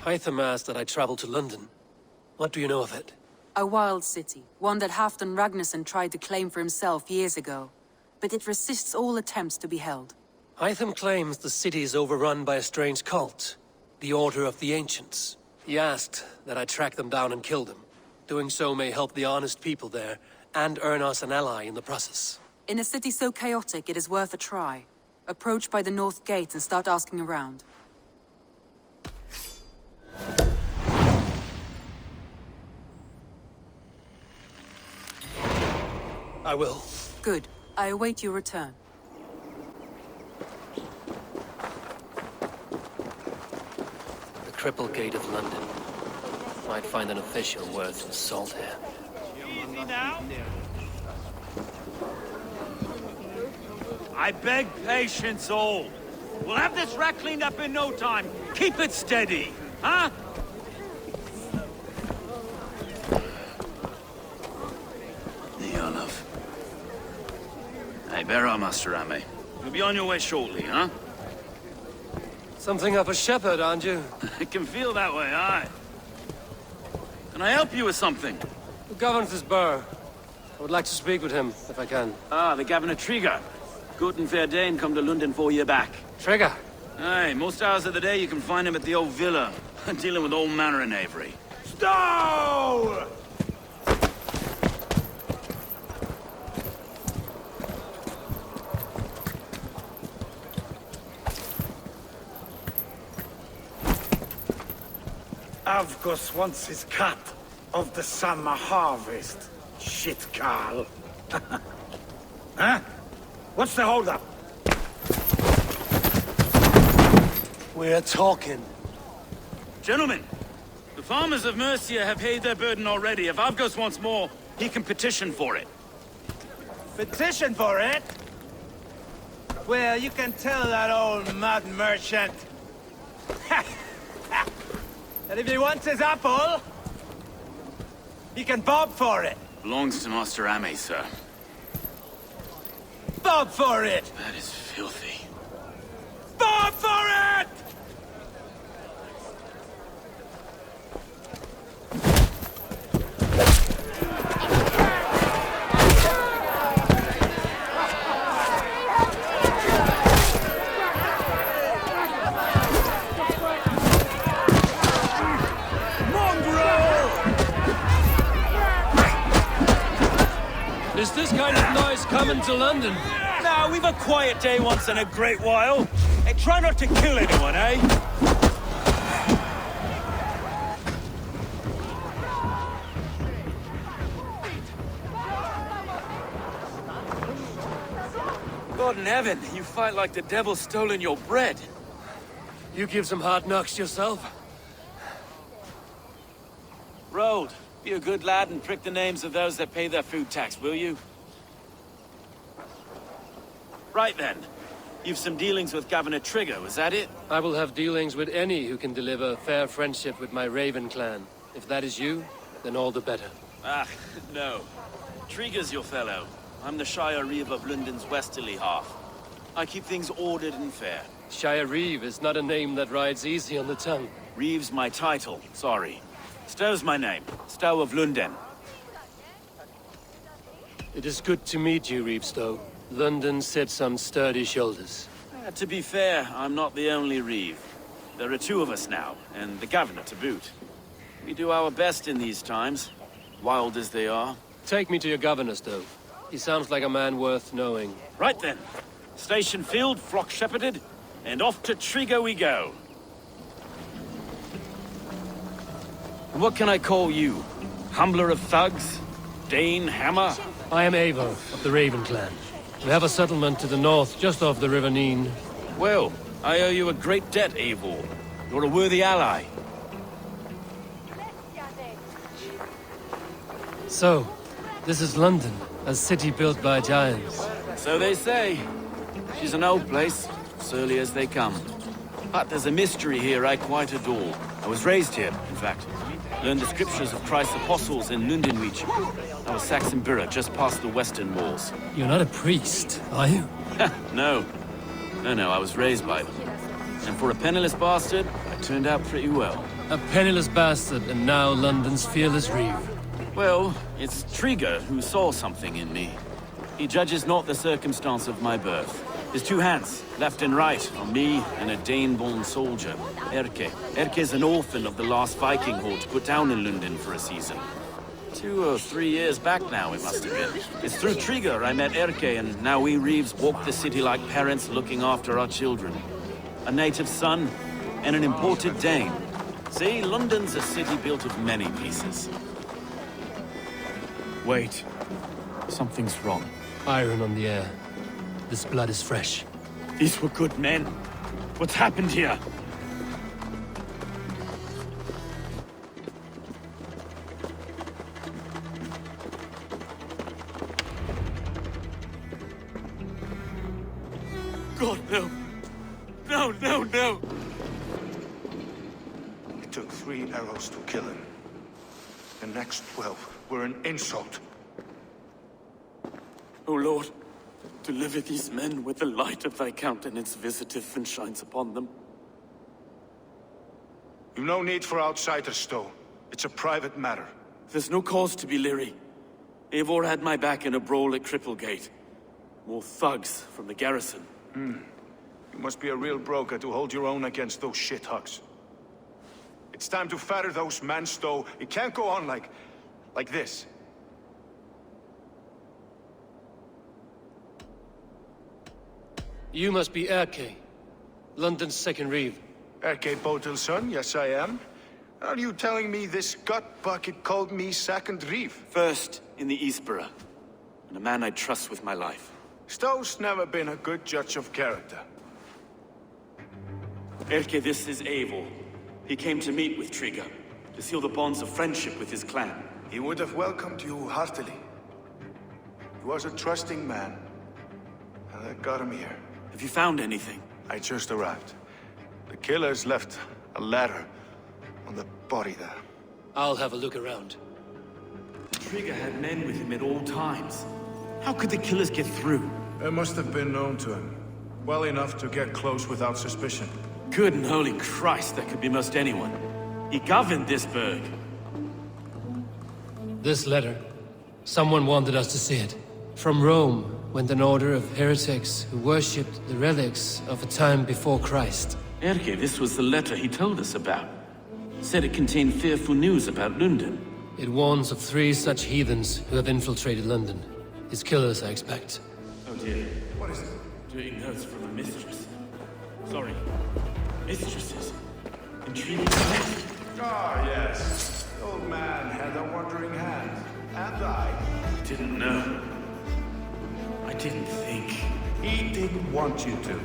Hytham asked that I travel to London. What do you know of it? A wild city, one that Halfdan Ragnarsson tried to claim for himself years ago. But it resists all attempts to be held. Hytham claims the city is overrun by a strange cult, the Order of the Ancients. He asked that I track them down and kill them. Doing so may help the honest people there, and earn us an ally in the process. In a city so chaotic, it is worth a try. Approach by the North Gate and start asking around. I will. Good. I await your return. The Cripple Gate of London. Might find an official worth his salt here. Easy now. I beg patience, all. We'll have this wreck cleaned up in no time. Keep it steady, huh? Neolov. Hey, bear our Master Ame. You'll be on your way shortly, huh? Something of a shepherd, aren't you? It can feel that way, aye. Can I help you with something? Who governs this burr? I would like to speak with him, if I can. Ah, the Governor Trigger. Good and fair Dane come to London 4 year back. Trigger! Aye, most hours of the day you can find him at the old villa, dealing with all manner of knavery. Stow! Avgos wants his cut of the summer harvest. Shit, Carl. Huh? What's the holdup? We're talking. Gentlemen, the farmers of Mercia have paid their burden already. If Avgos wants more, he can petition for it. Petition for it? Well, you can tell that old mud merchant that if he wants his apple, he can bob for it. Belongs to Master Ame, sir. Bob for it! That is filthy. Bob for it! Is this kind of noise coming to London? Nah, we've a quiet day once in a great while. Hey, try not to kill anyone, eh? God in heaven, you fight like the devil's stolen your bread. You give some hard knocks yourself? Road, be a good lad and prick the names of those that pay their food tax, will you? Right then. You've some dealings with Governor Trigger, was that it? I will have dealings with any who can deliver fair friendship with my Raven clan. If that is you, then all the better. Ah, no. Trigger's your fellow. I'm the Shire Reeve of London's westerly half. I keep things ordered and fair. Shire Reeve is not a name that rides easy on the tongue. Reeve's my title, sorry. Stow's my name. Stow of London. It is good to meet you, Reevestow. London sits on sturdy shoulders. To be fair, I'm not the only Reeve. There are two of us now, and the Governor to boot. We do our best in these times, wild as they are. Take me to your governor, Stow. He sounds like a man worth knowing. Right then. Station filled, flock shepherded, and off to Trigger we go. What can I call you? Humbler of thugs? Dane Hammer? I am Eivor of the Raven clan. We have a settlement to the north, just off the River Neen. Well, I owe you a great debt, Eivor. You're a worthy ally. So, this is London, a city built by giants. So they say. She's an old place, surly as they come. But there's a mystery here I quite adore. I was raised here, in fact. Learned the scriptures of Christ's apostles in Lundenwich. Our Saxon borough just past the western walls. You're not a priest, are you? No. No, I was raised by them. And for a penniless bastard, I turned out pretty well. A penniless bastard, and now London's fearless reeve. Well, it's Trigger who saw something in me. He judges not the circumstance of my birth. His two hands, left and right, on me and a Dane-born soldier, Erke. Erke's an orphan of the last Viking horde put down in London for a season. 2 or 3 years back now, it must have been. It's through Trigger I met Erke, and now we Reeves walk the city like parents looking after our children. A native son, and an imported Dane. See, London's a city built of many pieces. Wait. Something's wrong. Iron on the air. This blood is fresh. These were good men. What's happened here? God, no. No, no, no! It took 3 arrows to kill him. The next 12 were an insult. O Lord, deliver these men with the light of thy countenance visiteth and shines upon them. You've no need for outsiders, though. It's a private matter. There's no cause to be leery. Eivor had my back in a brawl at Cripplegate. More thugs from the garrison. You must be a real broker to hold your own against those shithugs. It's time to fetter those men, Stowe. It can't go on like this. You must be Erke, London's second reeve. Erke Botil's son, yes I am. Are you telling me this gut bucket called me second reeve? First in the Eastborough, and a man I trust with my life. Stowe's never been a good judge of character. Erke, this is Eivor. He came to meet with Trigger, to seal the bonds of friendship with his clan. He would have welcomed you heartily. He was a trusting man, and I got him here. Have you found anything? I just arrived. The killers left a ladder on the body there. I'll have a look around. Trigger had men with him at all times. How could the killers get through? They must have been known to him. Well enough to get close without suspicion. Good and holy Christ, that could be most anyone. He governed this burg. This letter. Someone wanted us to see it. From Rome went an order of heretics who worshipped the relics of a time before Christ. Erke, this was the letter he told us about. Said it contained fearful news about London. It warns of 3 such heathens who have infiltrated London. His killers, I expect. Oh dear. What is it? Doing notes from a mistress. Sorry. Mistresses. Intriguing. Ah, yes. The old man had a wandering hand. And I. Didn't know. I didn't think. He didn't want you to.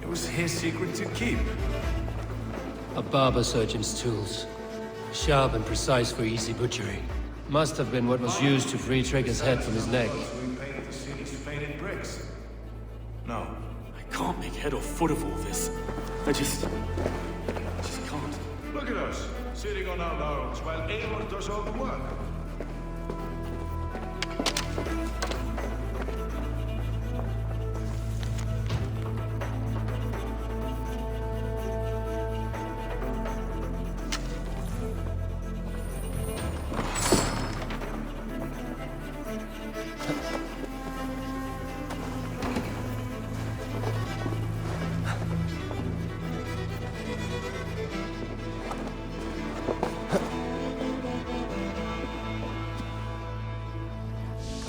It was his secret to keep. A barber surgeon's tools. Sharp and precise for easy butchery. Must have been what was used to free Trigger's head from his neck. We painted the cities you painted bricks. No. I can't make head or foot of all this. I just can't. Look at us, sitting on our laurels while Eivor does all the work.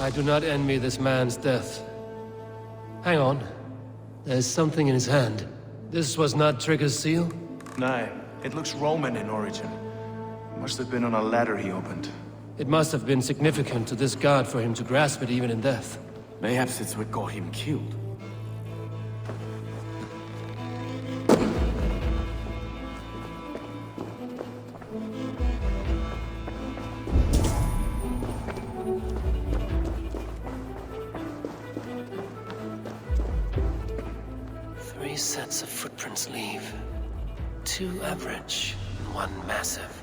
I do not envy this man's death. Hang on. There's something in his hand. This was not Trigger's seal? Nay, it looks Roman in origin. Must have been on a ladder he opened. It must have been significant to this god for him to grasp it even in death. Mayhaps it's what got him killed. Three sets of footprints leave. 2 average, and 1 massive.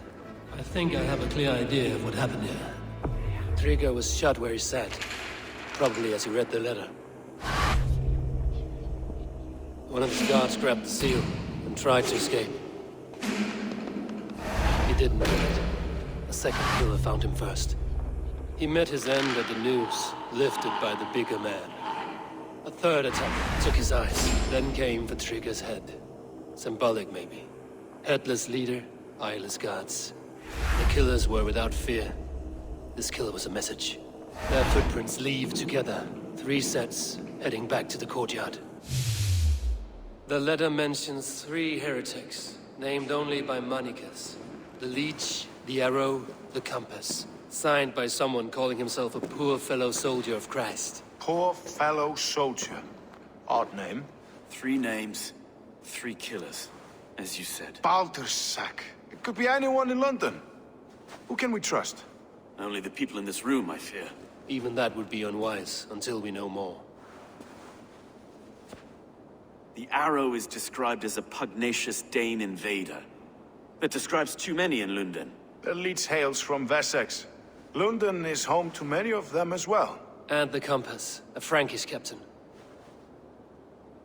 I think I have a clear idea of what happened here. Trigger was shot where he sat. Probably as he read the letter. One of his guards grabbed the seal and tried to escape. didn't do it. A second killer found him first. He met his end at the noose, lifted by the bigger man. A third attack took his eyes, then came for Trigger's head. Symbolic, maybe. Headless leader, eyeless guards. The killers were without fear. This killer was a message. Their footprints leave together. 3 sets, heading back to the courtyard. The letter mentions 3 heretics, named only by Manicus. The Leech, the Arrow, the Compass. Signed by someone calling himself a poor fellow soldier of Christ. Poor fellow soldier. Odd name. 3 names, 3 killers, as you said. Baldersack. It could be anyone in London. Who can we trust? Only the people in this room, I fear. Even that would be unwise, until we know more. The Arrow is described as a pugnacious Dane invader. That describes too many in London. The Leech hails from Wessex. London is home to many of them as well. And the Compass, a Frankish captain.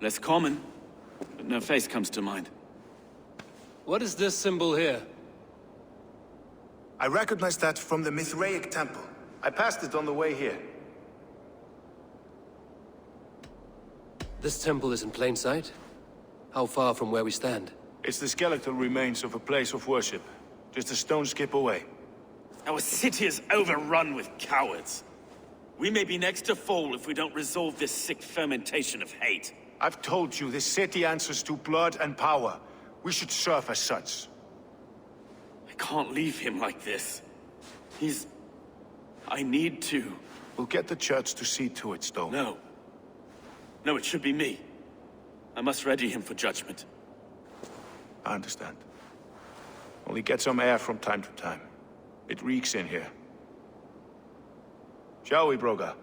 Less common, but no face comes to mind. What is this symbol here? I recognize that from the Mithraic temple. I passed it on the way here. This temple is in plain sight? How far from where we stand? It's the skeletal remains of a place of worship. Just a stone's skip away. Our city is overrun with cowards. We may be next to fall if we don't resolve this sick fermentation of hate. I've told you, this city answers to blood and power. We should serve as such. I can't leave him like this. I need to. We'll get the church to see to it, Stone. No. No, it should be me. I must ready him for judgment. I understand. Only get some air from time to time. It reeks in here. Shall we, Broga?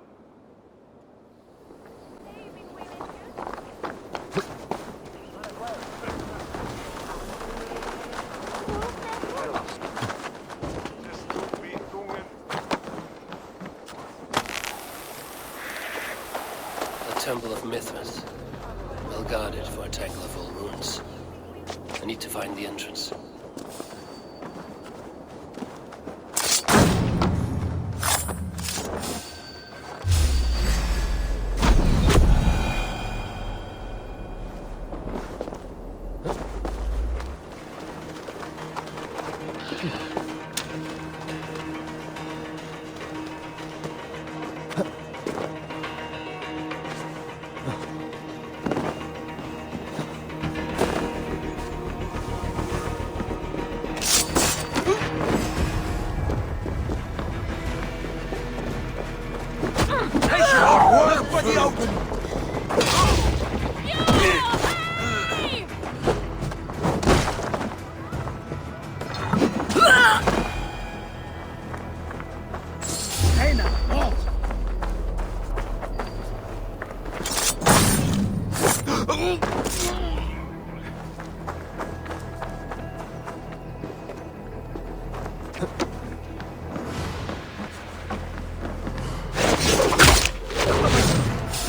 Temple of Mithras. Well guarded for a tangle of old ruins. I need to find the entrance.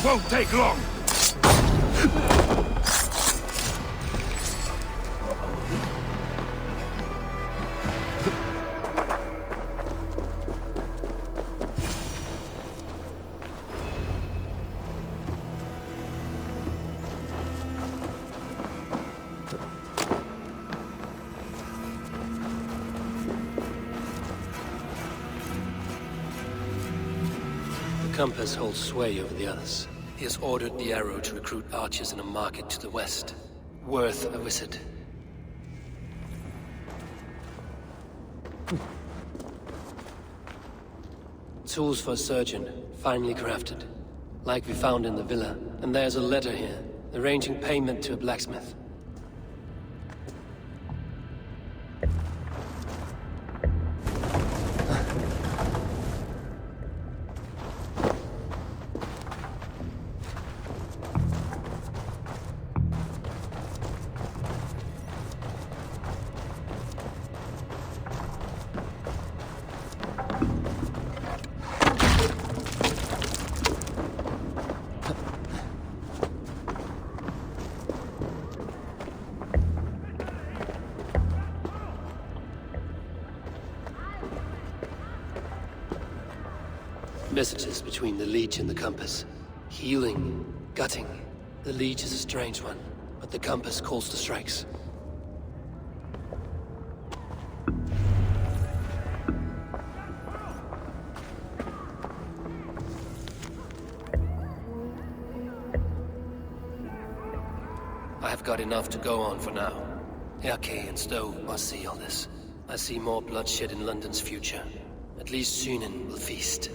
Won't take long. The Compass holds sway over the others. He has ordered the Arrow to recruit archers in a market to the west. Worth a visit. Tools for a surgeon, finely crafted. Like we found in the villa. And there's a letter here, arranging payment to a blacksmith. Messages between the Leech and the Compass. Healing, gutting. The Leech is a strange one, but the Compass calls the strikes. I have got enough to go on for now. Erke and Stowe must see all this. I see more bloodshed in London's future. At least Sunan will feast.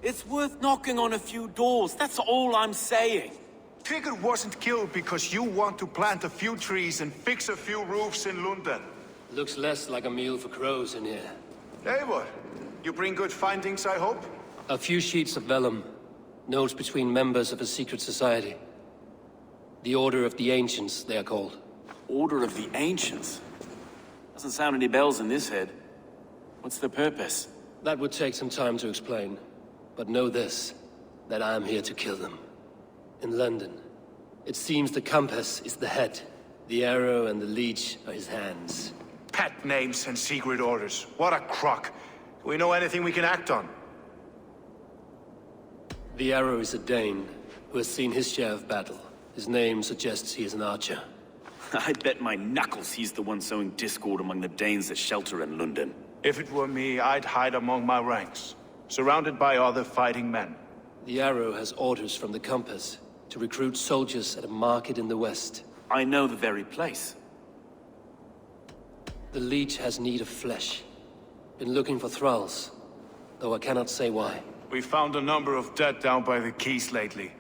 It's worth knocking on a few doors, that's all I'm saying. Tigger wasn't killed because you want to plant a few trees and fix a few roofs in London. Looks less like a meal for crows in here. Eivor, you bring good findings, I hope? A few sheets of vellum. Notes between members of a secret society. The Order of the Ancients, they are called. Order of the Ancients? Doesn't sound any bells in this head. What's the purpose? That would take some time to explain. But know this, that I am here to kill them. In London, it seems the Compass is the head. The arrow and the leech are his hands. Pet names and secret orders. What a crock. Do we know anything we can act on? The arrow is a Dane, who has seen his share of battle. His name suggests he is an archer. I bet my knuckles he's the one sowing discord among the Danes that shelter in London. If it were me, I'd hide among my ranks, surrounded by other fighting men. The arrow has orders from the Compass to recruit soldiers at a market in the west. I know the very place. The leech has need of flesh. Been looking for thralls, though I cannot say why. We found a number of dead down by the quays lately,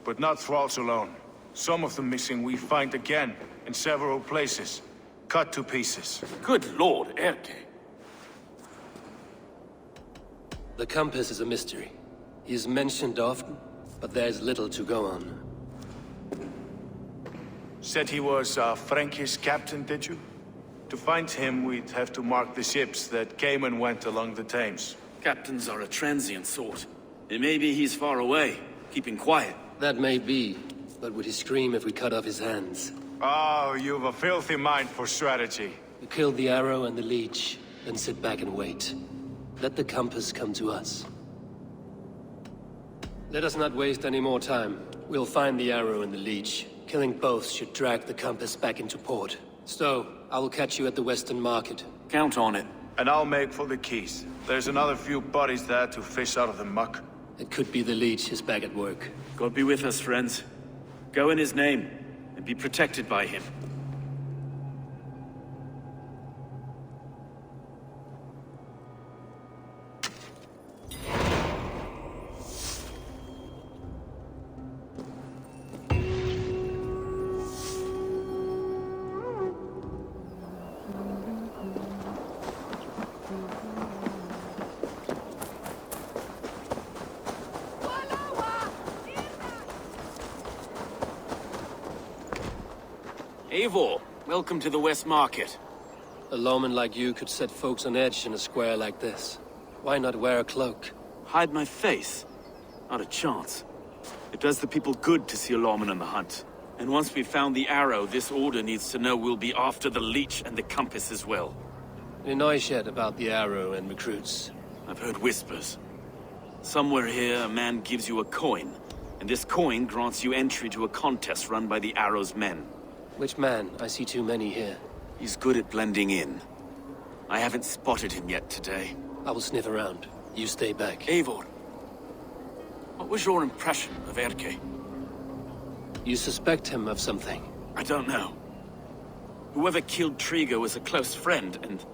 but not thralls alone. Some of the missing we find again in several places, cut to pieces. Good lord, Erke. The Compass is a mystery. He is mentioned often, but there's little to go on. Said he was a Frankish captain, did you? To find him, we'd have to mark the ships that came and went along the Thames. Captains are a transient sort. It may be he's far away, keeping quiet. That may be, but would he scream if we cut off his hands? Oh, you've a filthy mind for strategy. We kill the arrow and the leech, then sit back and wait. Let the Compass come to us. Let us not waste any more time. We'll find the arrow and the leech. Killing both should drag the Compass back into port. Stowe, I will catch you at the Western Market. Count on it. And I'll make for the quays. There's another few bodies there to fish out of the muck. It could be the leech is back at work. God be with us, friends. Go in his name, and be protected by him. Eivor, welcome to the West Market. A lawman like you could set folks on edge in a square like this. Why not wear a cloak? Hide my face? Not a chance. It does the people good to see a lawman on the hunt. And once we've found the arrow, this order needs to know we'll be after the leech and the compass as well. Any noise yet about the arrow and recruits? I've heard whispers. Somewhere here, a man gives you a coin, and this coin grants you entry to a contest run by the arrow's men. Which man? I see too many here. He's good at blending in. I haven't spotted him yet today. I will sniff around. You stay back. Eivor, what was your impression of Erke? You suspect him of something? I don't know. Whoever killed Trigo was a close friend, and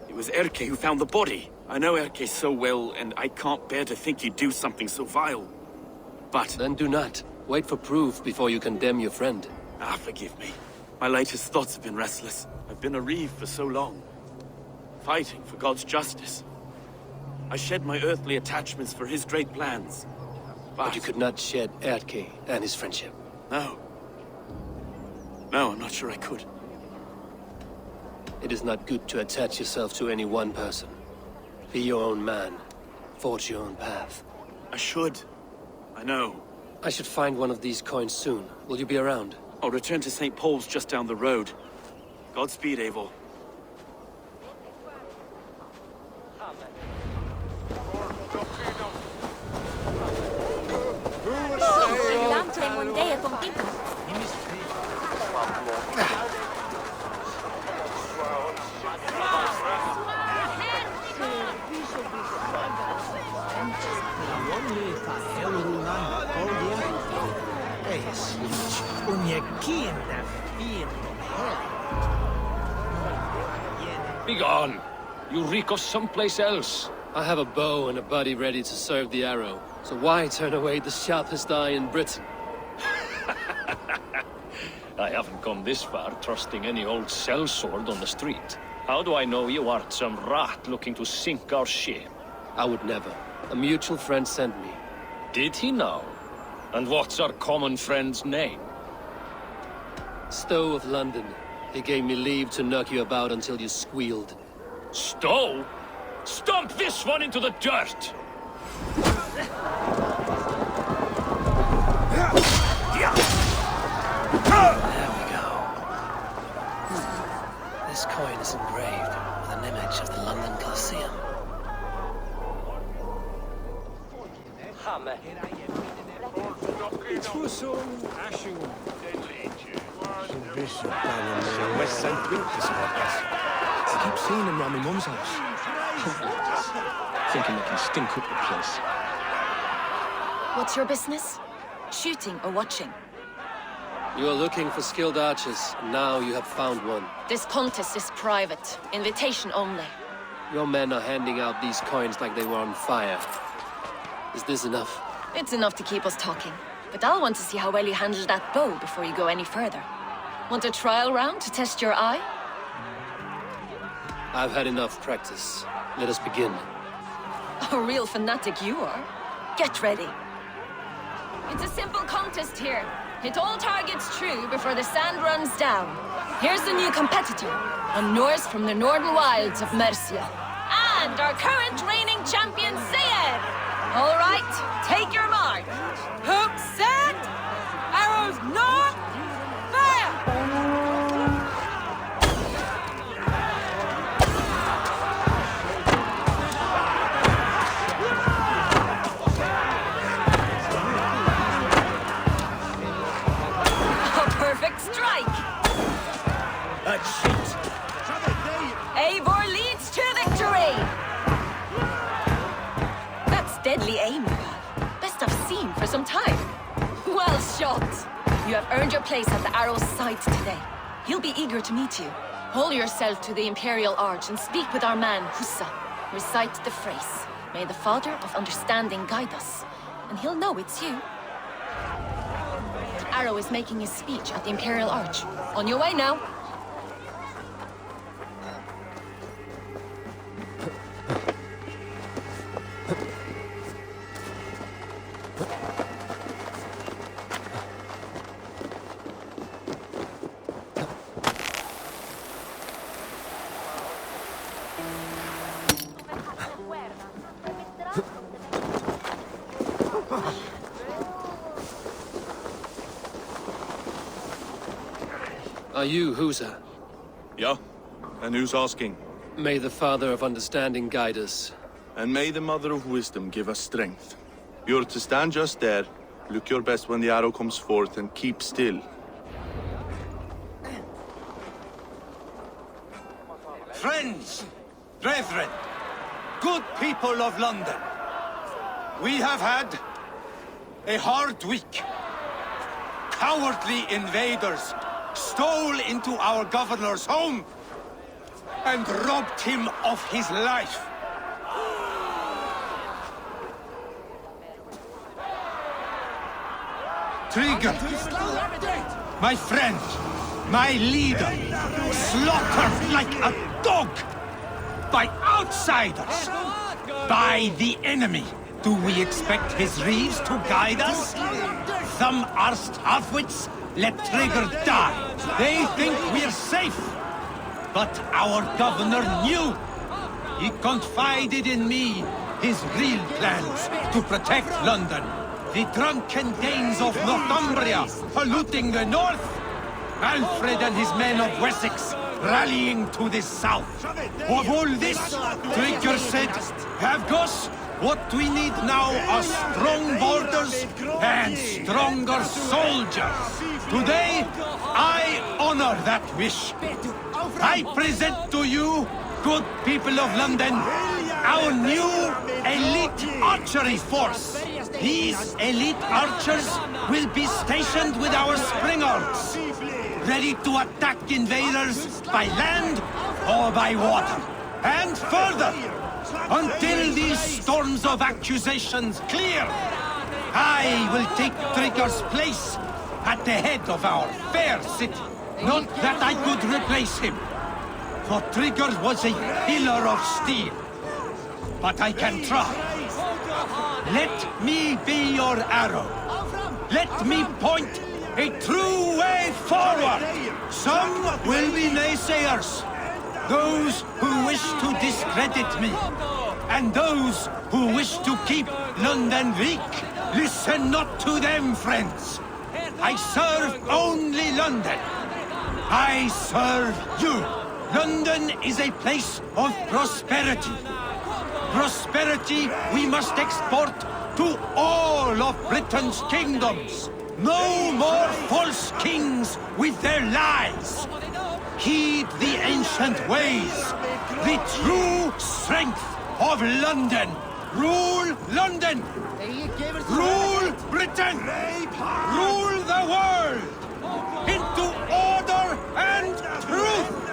it was Erke who found the body. I know Erke so well, and I can't bear to think he'd do something so vile. But... Then do not. Wait for proof before you condemn your friend. Forgive me. My latest thoughts have been restless. I've been a reeve for so long, fighting for God's justice. I shed my earthly attachments for his great plans. But you could not shed Erke and his friendship. No. No, I'm not sure I could. It is not good to attach yourself to any one person. Be your own man. Forge your own path. I should. I know. I should find one of these coins soon. Will you be around? I'll return to St. Paul's just down the road. Godspeed, Eivor. Begone! You reek of someplace else. I have a bow and a buddy ready to serve the arrow. So why turn away the sharpest eye in Britain? I haven't come this far trusting any old sellsword on the street. How do I know you aren't some rat looking to sink our ship? I would never. A mutual friend sent me. Did he now? And what's our common friend's name? Stowe of London. He gave me leave to knock you about until you squealed. Stowe? Stomp this one into the dirt! There we go. This coin is engraved with an image of the London Colosseum. West St. Lucas, I keep seeing him round my mum's house. Thinking they can stink up the place. What's your business? Shooting or watching? You are looking for skilled archers, and now you have found one. This contest is private. Invitation only. Your men are handing out these coins like they were on fire. Is this enough? It's enough to keep us talking. But I'll want to see how well you handle that bow before you go any further. Want a trial round to test your eye? I've had enough practice. Let us begin. A real fanatic you are. Get ready. It's a simple contest here. Hit all targets true before the sand runs down. Here's the new competitor, a Norse from the northern wilds of Mercia. And our current reigning champion, Sayed! All right, take your mark. Hook set! Arrows north! Fire! Eivor leads to victory! That's deadly aim, best I've seen for some time. Well shot! You have earned your place at the arrow's side today. He'll be eager to meet you. Hold yourself to the Imperial Arch and speak with our man, Hussa. Recite the phrase. May the Father of Understanding guide us. And he'll know it's you. Arrow is making his speech at the Imperial Arch. On your way now. Are you Husa? Yeah? And who's asking? May the Father of Understanding guide us. And may the Mother of Wisdom give us strength. You're to stand just there, look your best when the arrow comes forth, and keep still. Friends, brethren, good people of London, we have had a hard week. Cowardly invaders stole into our governor's home and robbed him of his life. Trigger, my friend, my leader, slaughtered like a dog by outsiders, by the enemy. Do we expect his reeves to guide us? Some arsed halfwits let Trigger die. They think we're safe. But our governor knew. He confided in me his real plans to protect London. The drunken Danes of Northumbria polluting the north. Alfred and his men of Wessex rallying to the south. Of all this, Trigger said, Havgos, what we need now are strong borders and stronger soldiers. Today, I honor that wish. I present to you, good people of London, our new elite archery force. These elite archers will be stationed with our springers, ready to attack invaders by land or by water. And further, until these storms of accusations clear, I will take Trigger's place at the head of our fair city. Not that I could replace him, for Trigger was a pillar of steel. But I can try. Let me be your arrow. Let me point a true way forward. Some will be naysayers, those who wish to discredit me, and those who wish to keep London weak. Listen not to them, friends. I serve only London. I serve you. London is a place of prosperity. Prosperity we must export to all of Britain's kingdoms. No more false kings with their lies. Heed the ancient ways. The true strength of London. Rule London. Rule Britain. Rule the world. Into order and truth.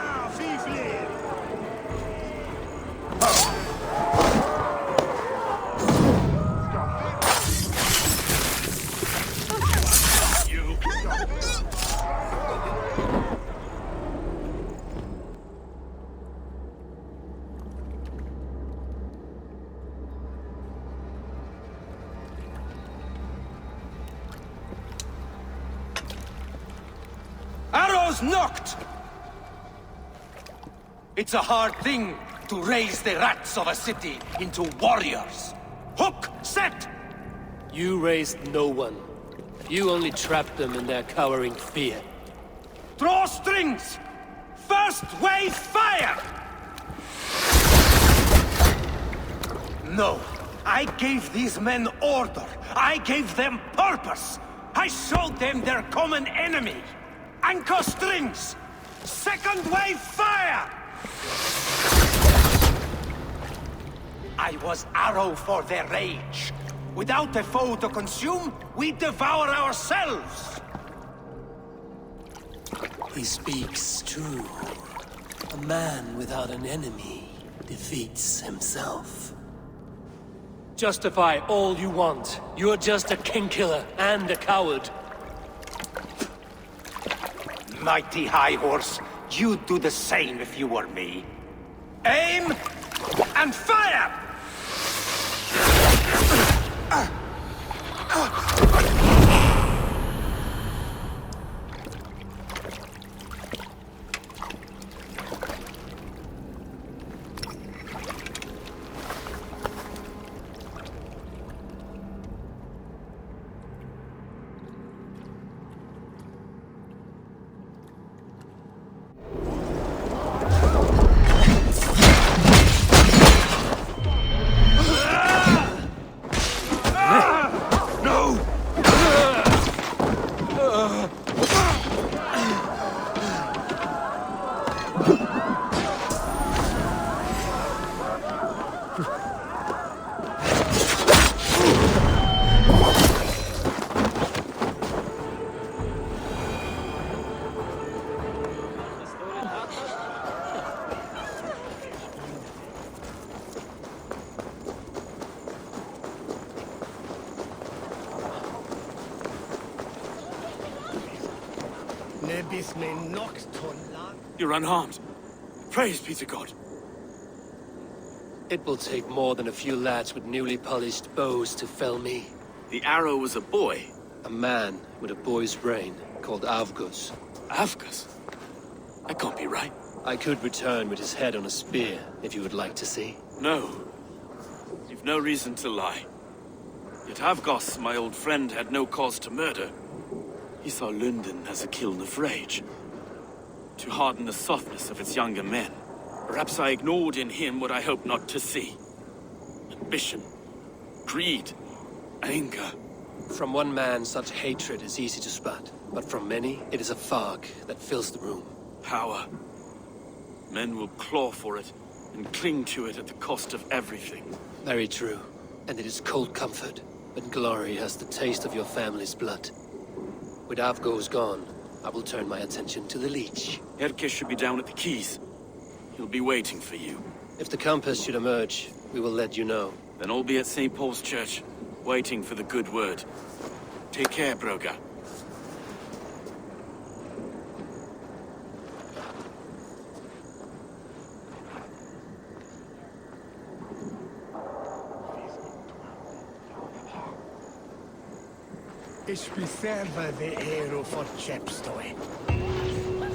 Arrows knocked! It's a hard thing to raise the rats of a city into warriors. Hook set! You raised no one. You only trapped them in their cowering fear. Draw strings! First wave fire! No, I gave these men order. I gave them purpose. I showed them their common enemy. Anchor strings! Second wave fire! I was arrow for their rage. Without a foe to consume, we devour ourselves! He speaks true. A man without an enemy defeats himself. Justify all you want. You're just a king-killer and a coward. Mighty High Horse, you'd do the same if you were me. Aim and fire! You're unharmed. Praise be to God. It will take more than a few lads with newly polished bows to fell me. The arrow was a boy. A man with a boy's brain, called Avgus. Avgus? That can't be right. I could return with his head on a spear, if you would like to see. No. You've no reason to lie. Yet Avgos, my old friend, had no cause to murder. He saw London as a kiln of rage, to harden the softness of its younger men. Perhaps I ignored in him what I hoped not to see. Ambition, greed, anger. From one man, such hatred is easy to spot, but from many, it is a fog that fills the room. Power. Men will claw for it and cling to it at the cost of everything. Very true. And it is cold comfort, when glory has the taste of your family's blood. With Avgos gone, I will turn my attention to the Leech. Erke should be down at the quays. He'll be waiting for you. If the compass should emerge, we will let you know. Then I'll be at St. Paul's Church, waiting for the good word. Take care, Broga. Ich beserva the aero for Chepstow.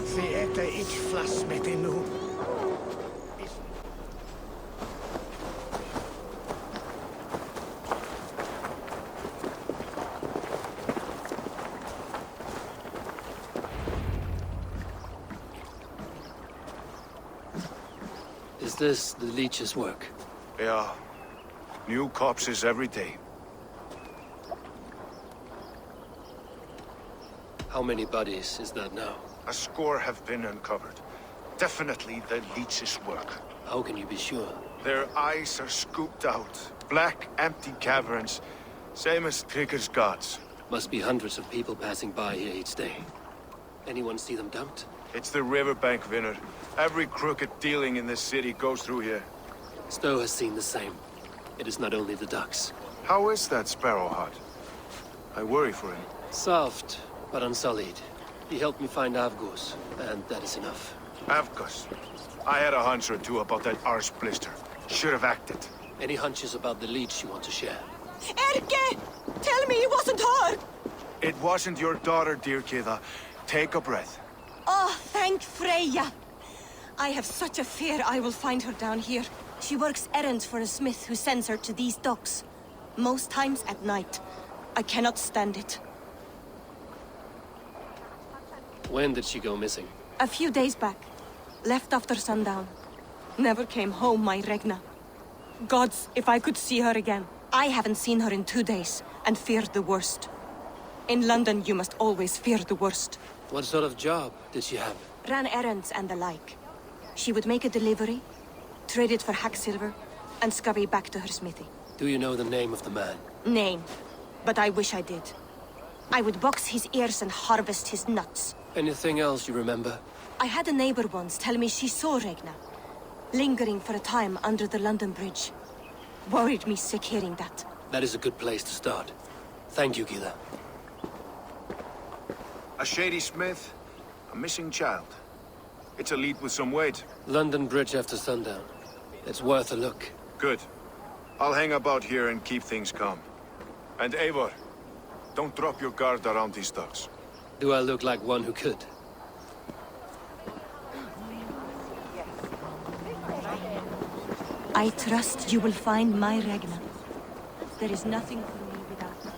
Se eta ich flas met nu. Is this the Leech's work? Yeah. New corpses every day. How many bodies is that now? A score have been uncovered. Definitely the Leech's work. How can you be sure? Their eyes are scooped out. Black, empty caverns. Same as Trigger's gods. Must be hundreds of people passing by here each day. Anyone see them dumped? It's the riverbank, Vinner. Every crooked dealing in this city goes through here. Stowe has seen the same. It is not only the ducks. How is that Sparrow Hut? I worry for him. Soft, but unsullied. He helped me find Avgos, and that is enough. Avgos. I had a hunch or two about that arse blister. Should have acted. Any hunches about the Leech you want to share? Erke! Tell me it wasn't her! It wasn't your daughter, dear Kida. Take a breath. Oh, thank Freya. I have such a fear I will find her down here. She works errands for a smith who sends her to these docks. Most times at night. I cannot stand it. When did she go missing? A few days back. Left after sundown. Never came home, my Regna. Gods, if I could see her again. I haven't seen her in 2 days, and feared the worst. In London, you must always fear the worst. What sort of job did she have? Ran errands and the like. She would make a delivery, trade it for hack silver, and scurry back to her smithy. Do you know the name of the man? Name. But I wish I did. I would box his ears and harvest his nuts. Anything else you remember? I had a neighbor once tell me she saw Regna, lingering for a time under the London Bridge. Worried me sick hearing that. That is a good place to start. Thank you, Gila. A shady smith, a missing child. It's a lead with some weight. London Bridge after sundown. It's worth a look. Good. I'll hang about here and keep things calm. And Eivor, don't drop your guard around these docks. Do I look like one who could? I trust you will find my Regna. There is nothing for me without her.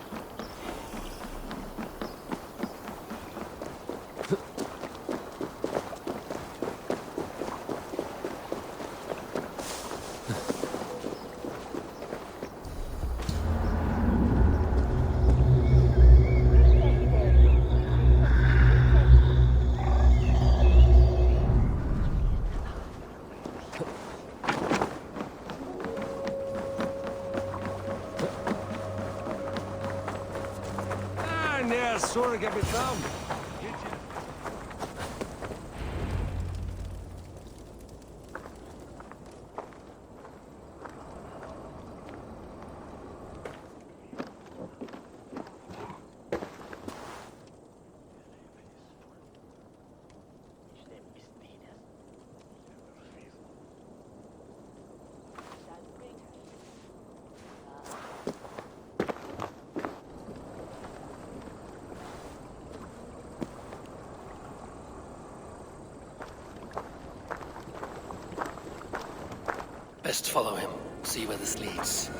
Best follow him, see where this leads.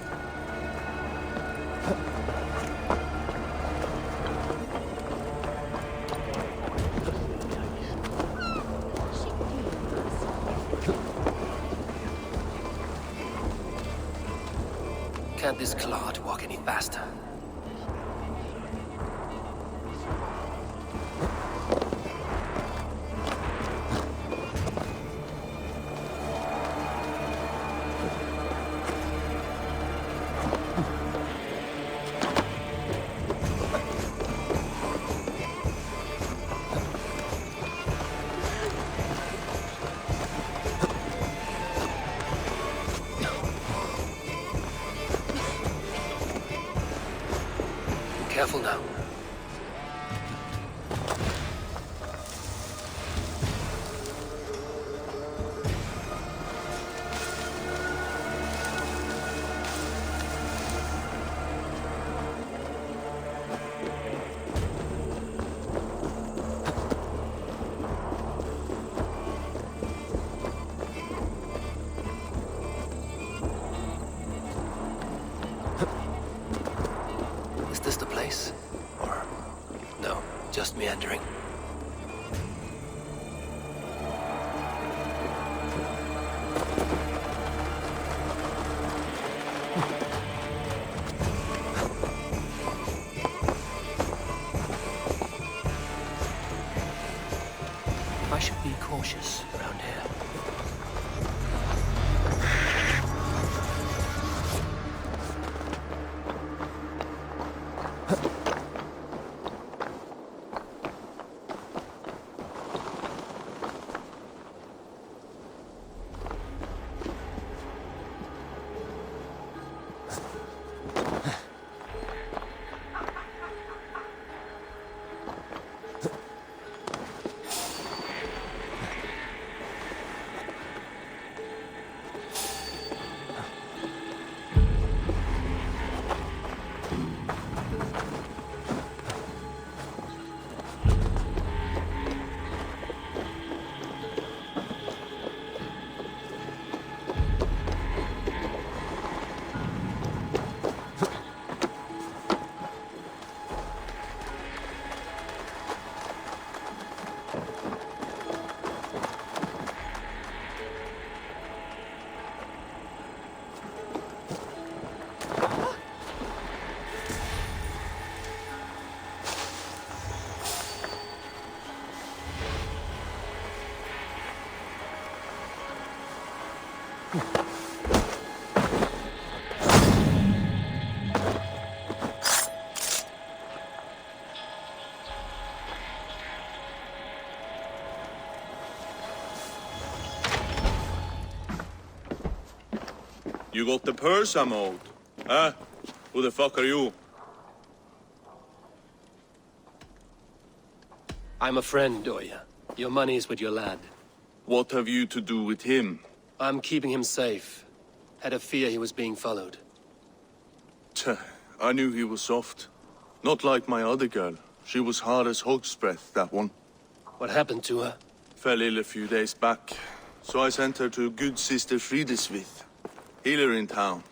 Can't this clod walk any faster? Careful now. Is this the place? Or no, just meandering? I should be cautious around here. You got the purse I'm owed? Huh? Who the fuck are you? I'm a friend, Oya. Your money's with your lad. What have you to do with him? I'm keeping him safe. Had a fear he was being followed. Tch, I knew he was soft. Not like my other girl. She was hard as hog's breath, that one. What happened to her? Fell ill a few days back. So I sent her to good Sister Frideswith. Healer in town.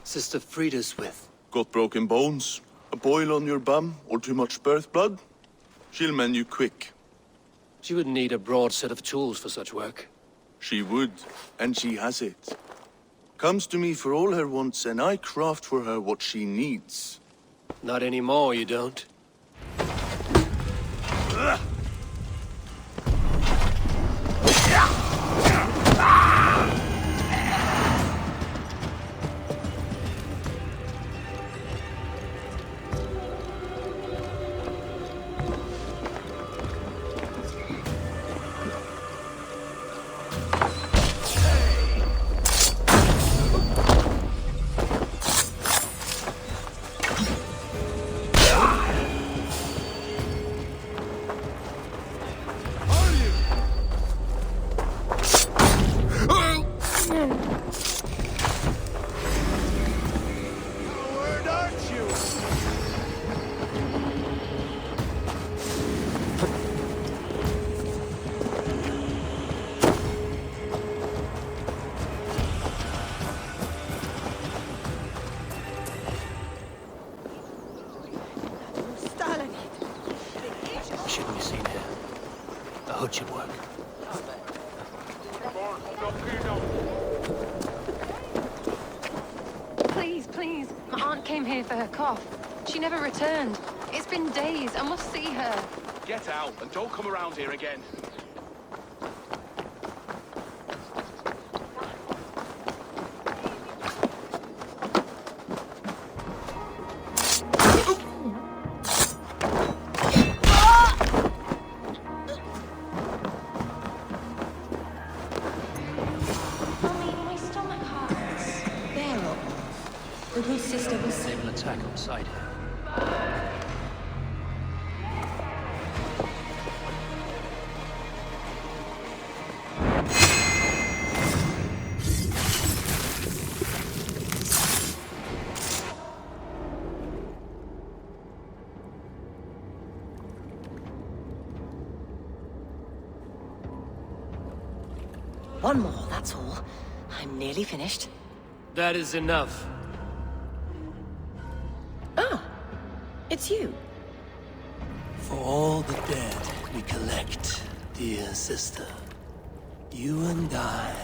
Sister Frideswith. Got broken bones, a boil on your bum, or too much birth blood? She'll mend you quick. She would need a broad set of tools for such work. She would, and she has it. Comes to me for all her wants, and I craft for her what she needs. Not anymore, you don't. put you to work. Please, please. My aunt came here for her cough. She never returned. It's been days. I must see her. Get out and don't come around here again. They will attack outside here. One more, that's all. I'm nearly finished. That is enough. Ah, it's you. For all the dead we collect, dear sister, you and I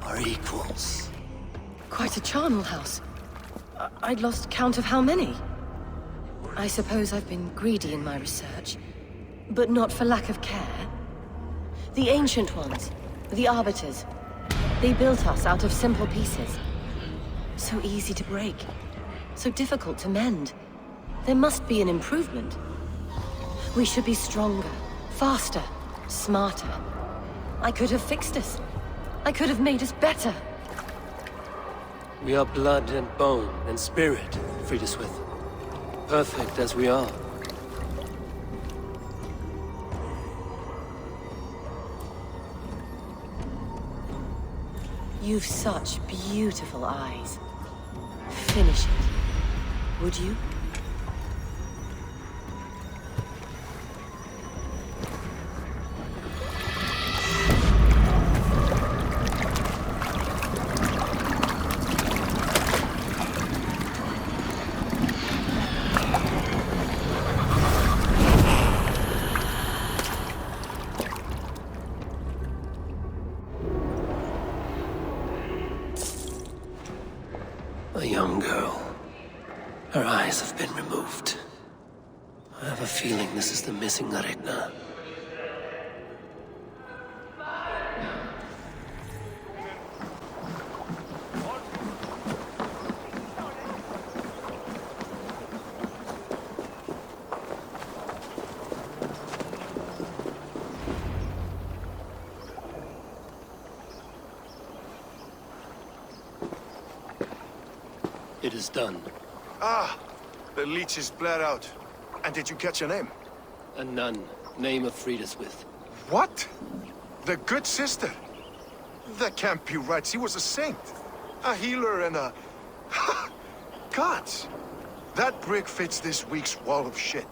are equals. Quite a charnel house. I'd lost count of how many. I suppose I've been greedy in my research, but not for lack of care. The Ancient Ones, the Arbiters, they built us out of simple pieces. So easy to break, so difficult to mend. There must be an improvement. We should be stronger, faster, smarter. I could have fixed us. I could have made us better. We are blood and bone and spirit, Friedeswith. Perfect as we are. You've such beautiful eyes. Finish it, would you? A young girl. Her eyes have been removed. I have a feeling this is the missing Regna. It is done. Ah! The leech is bled out. And did you catch her name? A nun, name of Friedeswith. What? The good sister? That can't be right. She was a saint. A healer and a... Gods! That brick fits this week's wall of shit.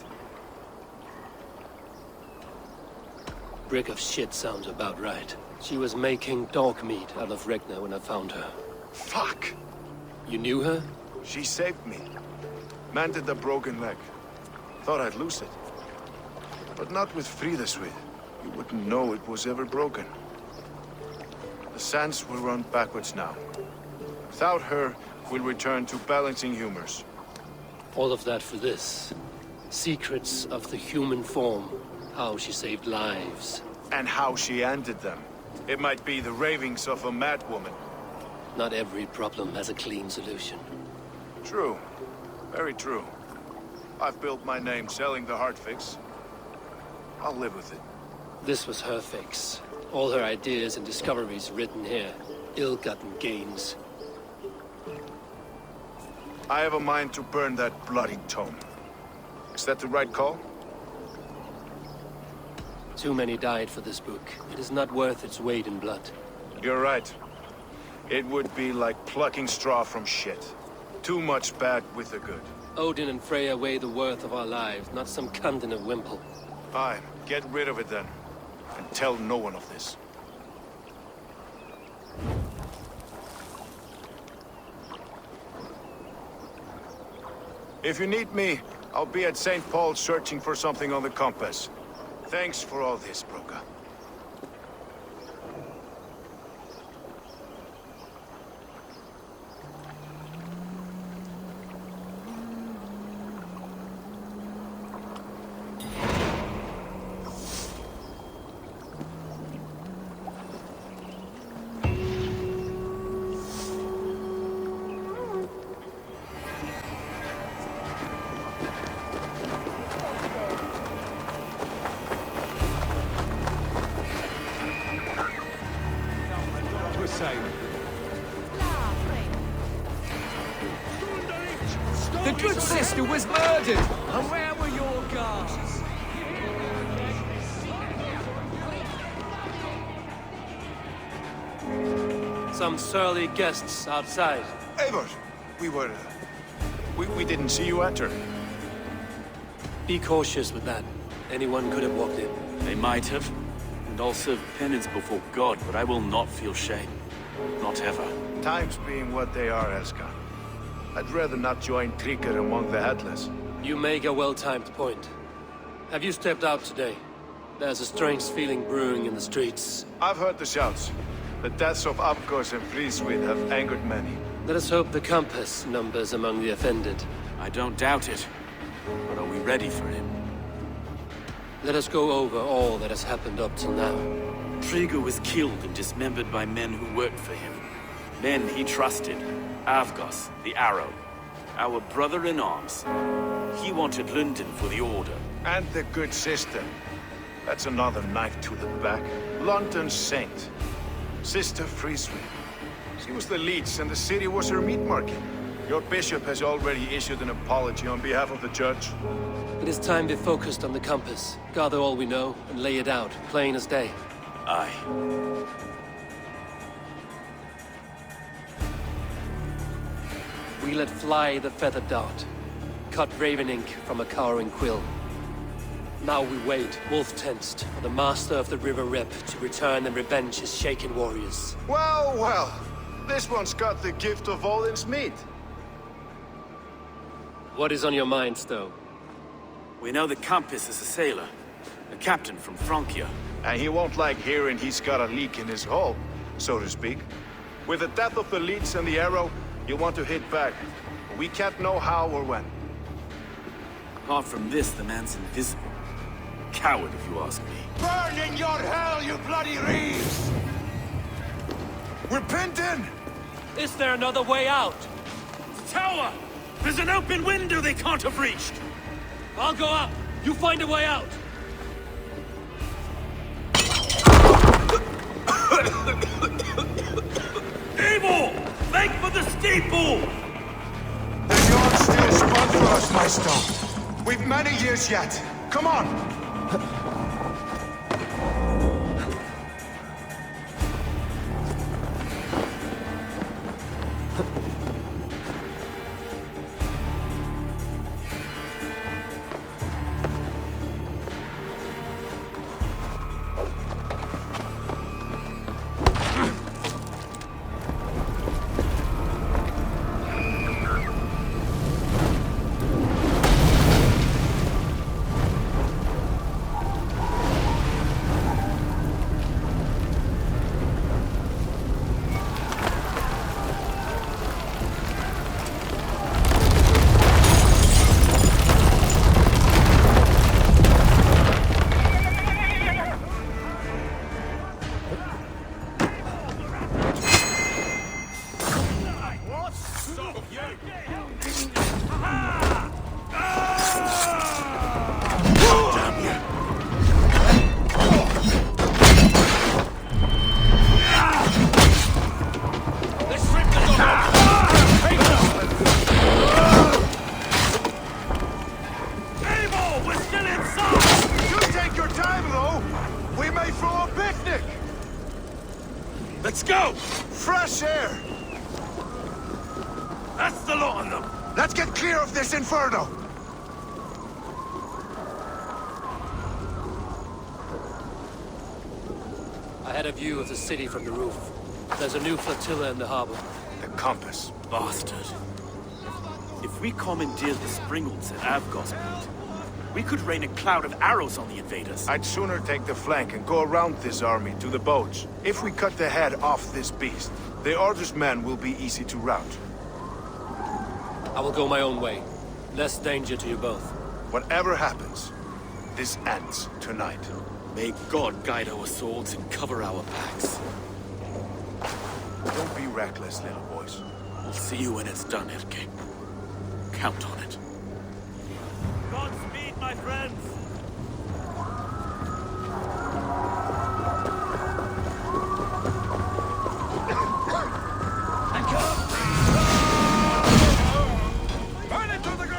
Brick of shit sounds about right. She was making dog meat out of Regna when I found her. Fuck! You knew her? She saved me. Mended the broken leg. Thought I'd lose it. But not with Friedeswith. You wouldn't know it was ever broken. The sands will run backwards now. Without her, we'll return to balancing humors. All of that for this. Secrets of the human form. How she saved lives. And how she ended them. It might be the ravings of a madwoman. Not every problem has a clean solution. True. Very true. I've built my name selling the heart fix. I'll live with it. This was her fix. All her ideas and discoveries written here. Ill-gotten gains. I have a mind to burn that bloody tome. Is that the right call? Too many died for this book. It is not worth its weight in blood. You're right. It would be like plucking straw from shit. Too much bad with the good. Odin and Freya weigh the worth of our lives, not some cunt in a wimple. Fine. Get rid of it then. And tell no one of this. If you need me, I'll be at St. Paul's searching for something on the compass. Thanks for all this, Broca. good sister was murdered! And where were your guards? Some surly guests outside. Eivor, we didn't see you enter. Be cautious with that. Anyone could have walked in. They might have. And I'll serve penance before God, but I will not feel shame. Not ever. Times being what they are, Eskan. I'd rather not join Tricker among the headless. You make a well-timed point. Have you stepped out today? There's a strange feeling brewing in the streets. I've heard the shouts. The deaths of Abkos and Friswid have angered many. Let us hope the Compass numbers among the offended. I don't doubt it. But are we ready for him? Let us go over all that has happened up till now. Trigger was killed and dismembered by men who worked for him. Men he trusted. Avgos, the Arrow. Our brother-in-arms. He wanted London for the Order. And the good sister. That's another knife to the back. London's saint. Sister Friswid. She was the leech and the city was her meat market. Your bishop has already issued an apology on behalf of the church. It is time we focused on the Compass. Gather all we know and lay it out, plain as day. Aye. We let fly the feather dart. Cut raven ink from a cowering quill. Now we wait, wolf-tensed, for the master of the River Rep to return and revenge his shaken warriors. Well, well. This one's got the gift of Odin's meat. What is on your mind, Stowe? We know that Compass is a sailor. A captain from Francia. And he won't like hearing he's got a leak in his hull, so to speak. With the death of the leech and the arrow, you'll want to hit back. We can't know how or when. Apart from this, the man's invisible. Coward, if you ask me. Burn in your hell, you bloody reeves! We're pinned in! Is there another way out? Tower! There's an open window they can't have reached! I'll go up! You find a way out! Evil! Make for the steeple! The yard's still spun for us, my stone. We've many years yet. Come on! Let's go! Fresh air! That's the lot of them! Let's get clear of this inferno! I had a view of the city from the roof. There's a new flotilla in the harbor. The Compass. Bastard. If we commandeered the Springolds at Avgosport, we could rain a cloud of arrows on the invaders. I'd sooner take the flank and go around this army to the boats. If we cut the head off this beast, the Order's men will be easy to rout. I will go my own way. Less danger to you both. Whatever happens, this ends tonight. May God guide our swords and cover our backs. Don't be reckless, little boys. We'll see you when it's done, Erke. Count on it. Godspeed, my friends! Burn it to the ground!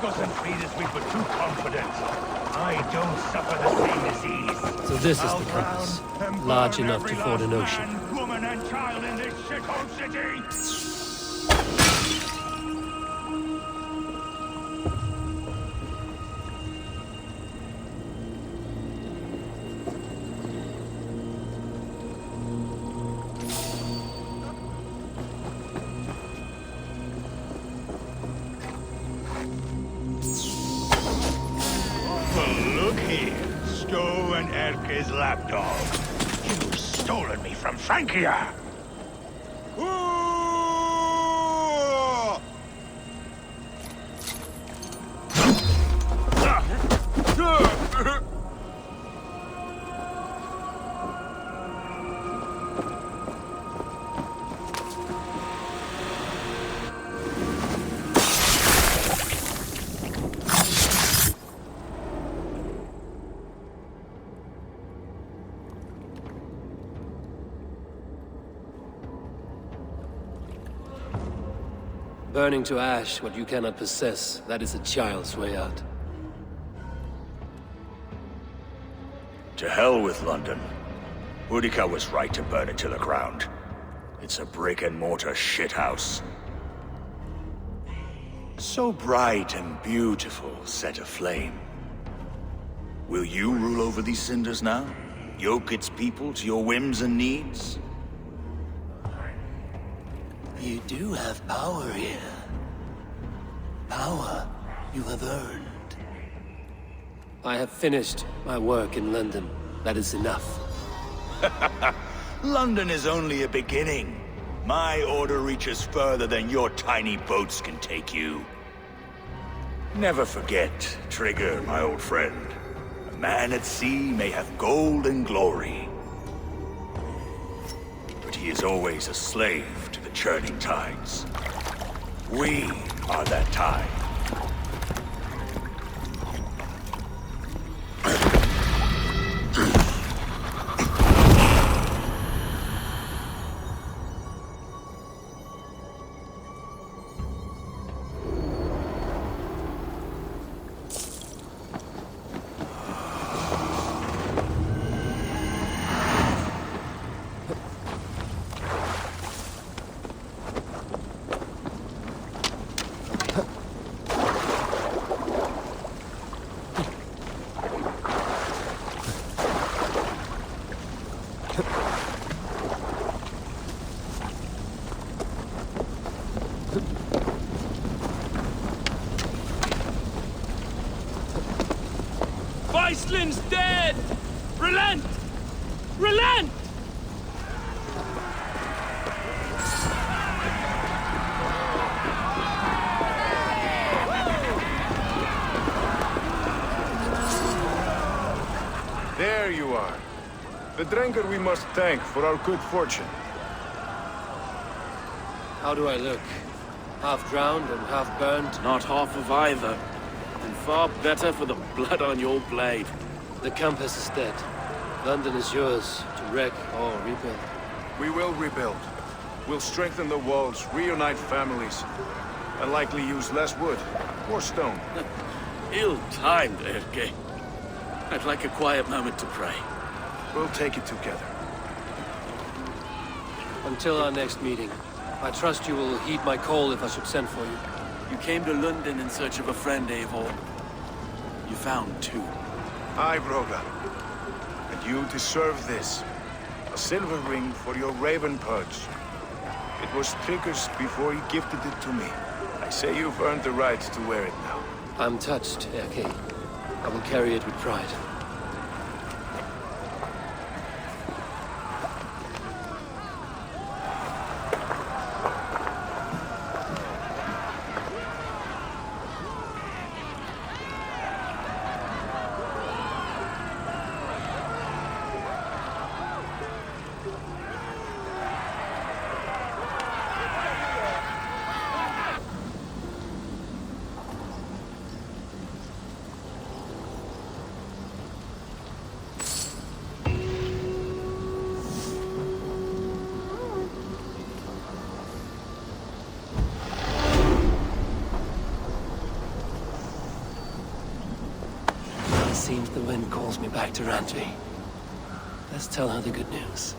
doesn't treat us with too confident. I don't suffer the same disease. So this is the compass. Large enough to ford an ocean. Man, woman, and child in this shithole city! Look here, Stowe and Erke's lapdog. You've stolen me from Francia! Burning to ash what you cannot possess, that is a child's way out. To hell with London. Boudica was right to burn it to the ground. It's a brick-and-mortar shithouse. So bright and beautiful, set aflame. Will you rule over these cinders now? Yoke its people to your whims and needs? You do have power here. Power you have earned. I have finished my work in London. That is enough. London is only a beginning. My order reaches further than your tiny boats can take you. Never forget, Trigger, my old friend. A man at sea may have gold and glory, but he is always a slave to the churning tides. We are that tide. Baislin's dead! Relent! Relent! There you are. The drinker we must thank for our good fortune. How do I look? Half drowned and half burned? Not half of either. And far better for the blood on your blade. The compass is dead. London is yours to wreck or rebuild. We will rebuild. We'll strengthen the walls, reunite families, and likely use less wood or stone. Ill-timed, Erke. I'd like a quiet moment to pray. We'll take it together. Until our next meeting, I trust you will heed my call if I should send for you. You came to London in search of a friend, Eivor. You found two. Aye, Broga. And you deserve this. A silver ring for your raven purge. It was Trigger's before he gifted it to me. I say you've earned the right to wear it now. I'm touched, Erke. I will carry it with pride. if the wind calls me back to Rantvi, let's tell her the good news.